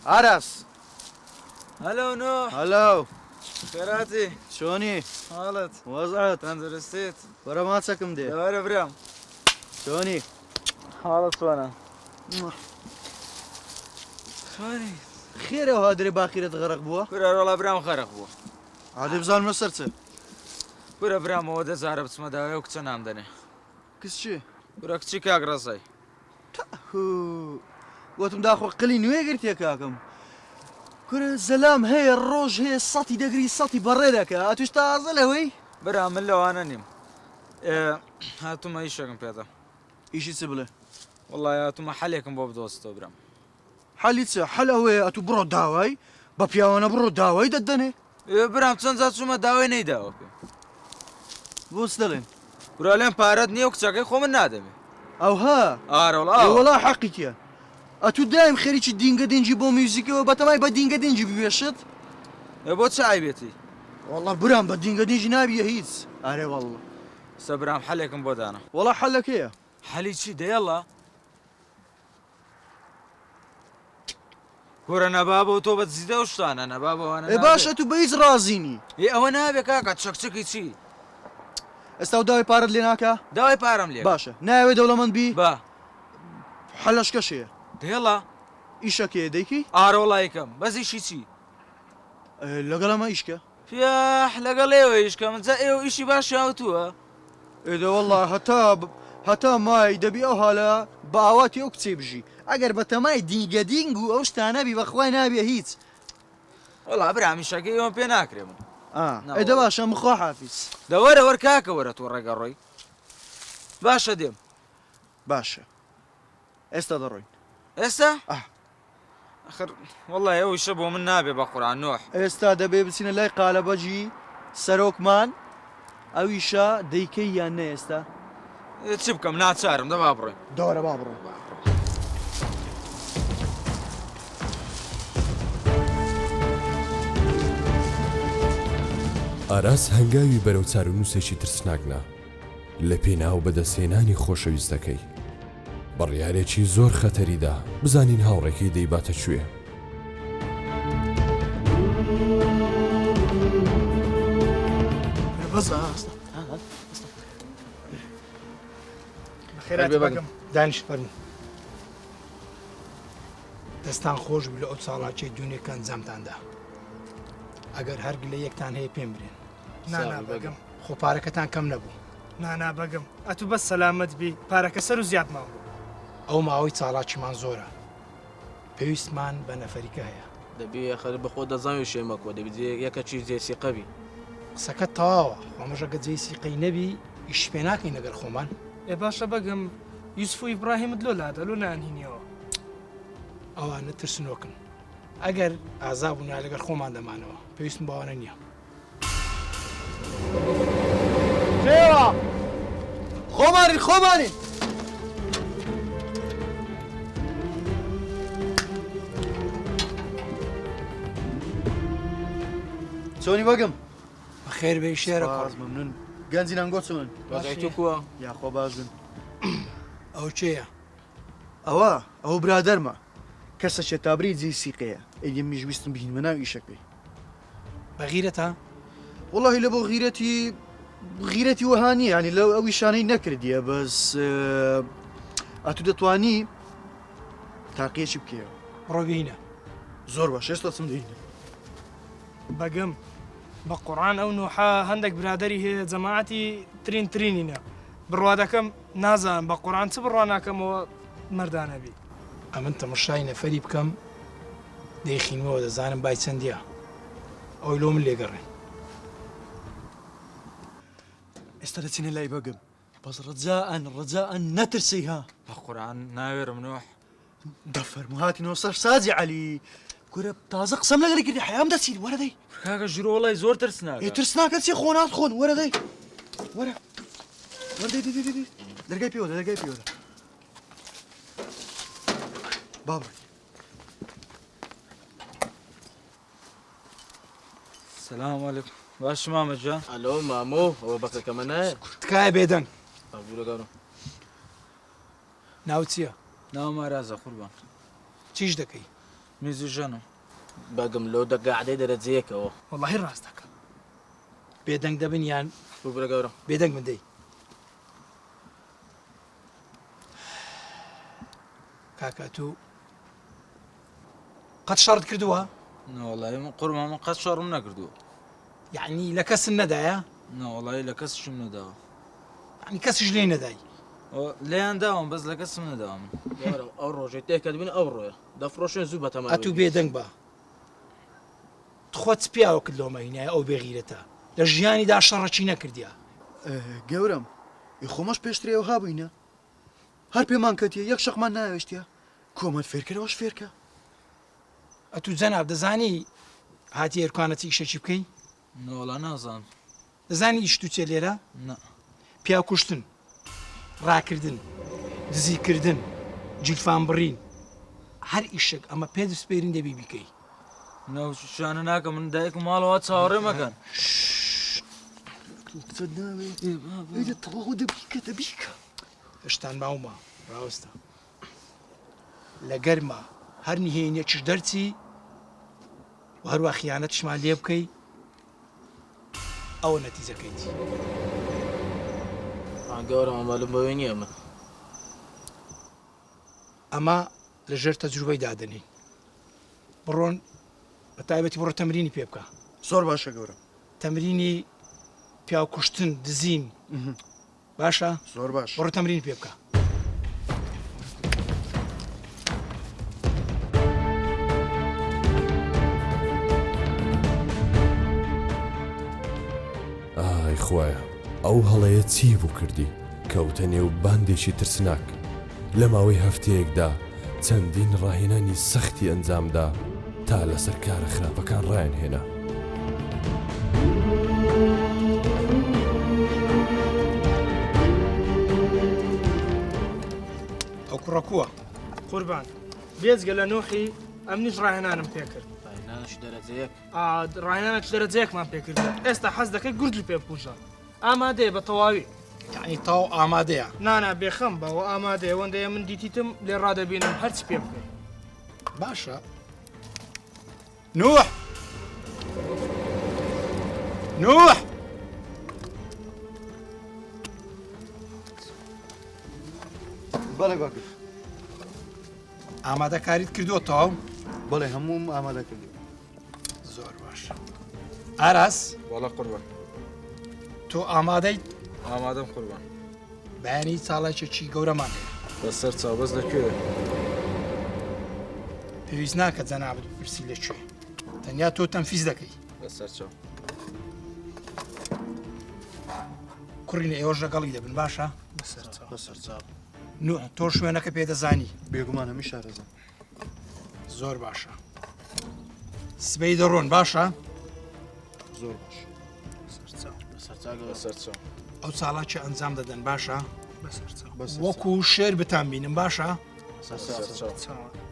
عرس هلو نوح. هلو خيراتي شوني حالت وضعت تنزرستيت ورا ما تسكم دي دوار برام شوني حالت وانا شوني خير يا هادري باخيرة غرق بوا كورا رولا برام خرق بو عادي بزال مسرته كورا برام هو دزاره بسمه داوي وكتش نام دني كس شي كورا كتشي كاك راسي هو قوتم داخل قلي نوي قلت يا كاكم كرة زلام هي الروج هي السطي دقري السطي بريدك اتوش تازله وي برام من لو انا نيم هاتو ما يشكم بيتا ايش يسبله والله هاتو ما حليكم بوب دوستو برام حليتسا حلوي اتو برو داوي بابيا وانا برو داوي ددني برام تنزات شما داوي ني داوي بوستلين كورا لين بارد نيو كتشاكي خو من نادمي او ها والله والله حقك يا اتو دايم خريج الدينجا دينجي بو ميوزيك وبتماي بدينجا دينجي بيشط يبوت شعي بيتي والله برام بدينجا دينجي نابي هيتس اري والله سبرام حليكم بودانا والله حلك ايه حلي شي ده يلا كورا انا بابا وتو بتزيده وشطان انا بابا وانا اي باشا اتو بيز رازيني اي او نابي كاكا تشكشكي شي استو داوي بارد ليناكا داوي بارم ليك باشا ناوي دولة من بي با حلش كشيه ده يلا ايشك يا ديكي والله يكم بس ايشي شي لقلا ما ايشكا يا احلى قليو ايش كم زقيو ايشي باشا اوتوا اذا والله هتا ماي دبي او هلا باواتي اكتي بجي اگر بتماي دينجا دينجو اوش تانبي بخواي نابي هيت والله برام شاكي يوم بيناكرم اذا باشا مخو حافظ دور ور كاكا ورا تورا قروي باشا ديم باشا استدروين اسا اخر والله يو شبه من نابي بقران نوح استاد بيبسين الله قال بجي سروك مان اويشا ديكي يا نيستا تشبكم نات سارم ده بابري دورة بابرو ئاراس هەنگاوی بەرەو چارەنووسێکی ترسناکنا لە پێناو بەدەستهێنانی خۆشەویستەکەی بڕیارێکی زۆر خەتەریدا بزانین هاوڕێکەی دەیباتە کوێ خيرات بكم دانش فرن دستان خوش بلو اوت ساڵاچەی دوونێکان زەمتاندا ئەگەر هەرگ لە یەکتان هەیە پێم برێن نانا بەگەم خۆ پارەکەتان کەم نەبوو نانا بەگەم ئەتو بەس سەلامەت بی پارەکە سەر و زیاد ماوە ئەو ماوەی چاڵاچیمان زۆرە پێویستمان بە نەفەریکە هەیە دەبێ خەر بەخۆ دەزانوی شێمەکۆ دەبێت یەکەکی جێسی قەبی قسەکە تەواوە خۆمەژەگە جێسی قەی نەبی ئیش پێ ناکەین لەگەر خۆمان ئێ باشە بەگەم یوسف و ئیبراهیمت لۆ لادەلو نانهینیەوە ئەوانە ترسنۆکن ئەگەر ئازابوونا لەگەر خۆمان دەمانەوە پێویستم باوانە نییە خۆمانی چۆنی بەگەم بەخێر بێ شێرە ممنون گەنجی نانگۆ چۆن وەزایتو کووە یاخۆ باشن ئەو چێیە ئەوە برادەرمە کەسە شێتابری جێسیقەیە ئەگە میژویستم بهینمە ناو ئیشەکەی بەغیرەتە والله لە بۆ غیرەتی وەهانی ینی لەو ئەوی شانەی نەکردیە بەس ئەتو دەتوانی تاقیەکی بکەوە ڕۆبینە زۆر باش ئێستا چم دەینە بەگەم بە قوڕان ئەو نوحا هەندێک برادری هەیە جەماعەتی ترینینە بڕوا دەکەم نازانم بە قوڕان چ بڕوا ناکەمەوە مەردانەبی ئەمن تەمەشای نەفەری بکەم دەیخینەوە دەزانم بای چەندیە ئەوی لۆ من لێگەڕێن ئێستا دەچینە لای بەگەم بەس ڕجاءن نەترسی ها بقران ناوێرم نوح دەفەرمو هاتینەوە سەر سازی عەلی گورە تازە قسەم لەگەری کردی حەیام دەچین وەرە دەی کاکە ژوورە وەڵی زۆر ترسناکە ترسناکە چی خۆنات خۆن وەرە دەی وەرە دەی دەرگای پێوە بابڕ السلام عليكم باش مامە جان ئەلۆ مامۆ ئەوە بەکەکەمە نایە تکایە بێدەنگ ئەبوورەگەڕم ناو چییە ناو مارازە قوربان چیش دەکەی میزی ژەنم بەگم لەو دەگەعدەی دەرەجەیەکەوە واللهی ڕاستەکە بێدەنگ دەبن یان ببرە گەورە بێدەنگ من دەی کاکە تو قەت شەڕت کردووە نەوەڵی من قورمە من قەت شەڕم نەکردووە یعنی لە کەسن نەدایە نەوەڵی لە کەسشم نەداوە ینی کەسیش لێ نەدای لێیان داوام بەس لە کەسم نەداوام گەورە ئەو ڕۆژێ تێکە دبین ئەو ڕۆیە دەفرۆشێن زوو بەتەمە ئەتوو بێدەنگ بە خۆت پیاوە کرد لۆمەهینای ئەو بێغیرەتە لە ژیانیدا شەڕەچی نەکردیا گەورم خۆمەش پێشترەوە هابووینە هەر پێمان کەتیە یەک شەقمان ناوێشتە کۆمەت فێرکردەوەش فێرکە ئەتوو جەناب دەزانی هاتی هێرکوانەتی ئیشەکی بکەی نەوەڵا نازانم دەزانی ئیش تو چێ لێرە نە پیا کوشتن ڕاکردن دزیکردن جیلفان بڕین هەر ئیشێک ئەمە پێ دەستپێرین دەبی بیکەی نەوشانە ناکە من دایک ماڵەوە چاوەڕێ مەکەن قسەت ناوێت تەواو دەبیکە دەبیکە هێشتان باومە ڕاوستە لە گەرمە هەر نهێنیەکیش دەرچی و هەروە خیانەتشمان لێ بکەی ئەوە نەتیجەکەیتی گەورە ئەمەلم بەوەی نییە من ئەمە لەژێر تەجروبەی دادنی بڕۆن بە تایبەتی بڕۆ تەمرینی پێ بکە زۆر باشە گەورم تەمرینی پیاو کوشتن دزین باشە زۆر باش بڕۆ تەمرین پێ بکە ئای خوایە ئەو هەڵەیە چی بوو کردی کەوتە نێو باندێکی ترسناک لە ماوەی هەفتەیەکدا چەندین ڕاهێنانی سەختی ئەنجامدا تا لەسەر کارە خراپەکان ڕایان هێنا ئەو کوڕەکووە قوربان بێزگە لە نوحی ئەم نیش ڕاهێنانم پێکرد ڕاهێنانیش دەرەجەیەک ڕاهێنانە دەرەجەیەکمان پێکرد ئێستا حەز دەکەی گورج پێ بپوشە ئامادەیە بە تەواوی یعنی تاو ئامادەیە نانا بێخەم بەوە ئامادەیە وەندەیە من دیتیتم لێ ڕادەبینم هەرچ پێ بکەین باشە نوح نوح بەڵێ باکر ئامادە کاریت کردووە تاو بەڵێ هەموم ئامادە کردی زۆر باش ئاراس وەڵا قوربان تۆ ئامادەیت ئامادەم قوربان بەیانی چاڵێکێکی گەورەمان هەیە بەسەر چاوبەست لەکوێ پێویست ناکە جەنابەت بپرسی لەکوێ تەنیا تۆ تەنفیز دەکەی بەسەر چاو کوڕینە ئێوەش لەگەڵی دەبن باشە بەسەر چاو نوح تۆ شوێنەکە پێدەزانی بێگومان هەمی شارەزم زۆر باشە سبەی دەڕۆن باشە زۆر باش بەسەر چاو ئەو چاڵاکی ئەنجام دەدەن باشە بەسەر چاو بەسەر وەکو شێر بتان بینم باشە بەسەر چاو چاوە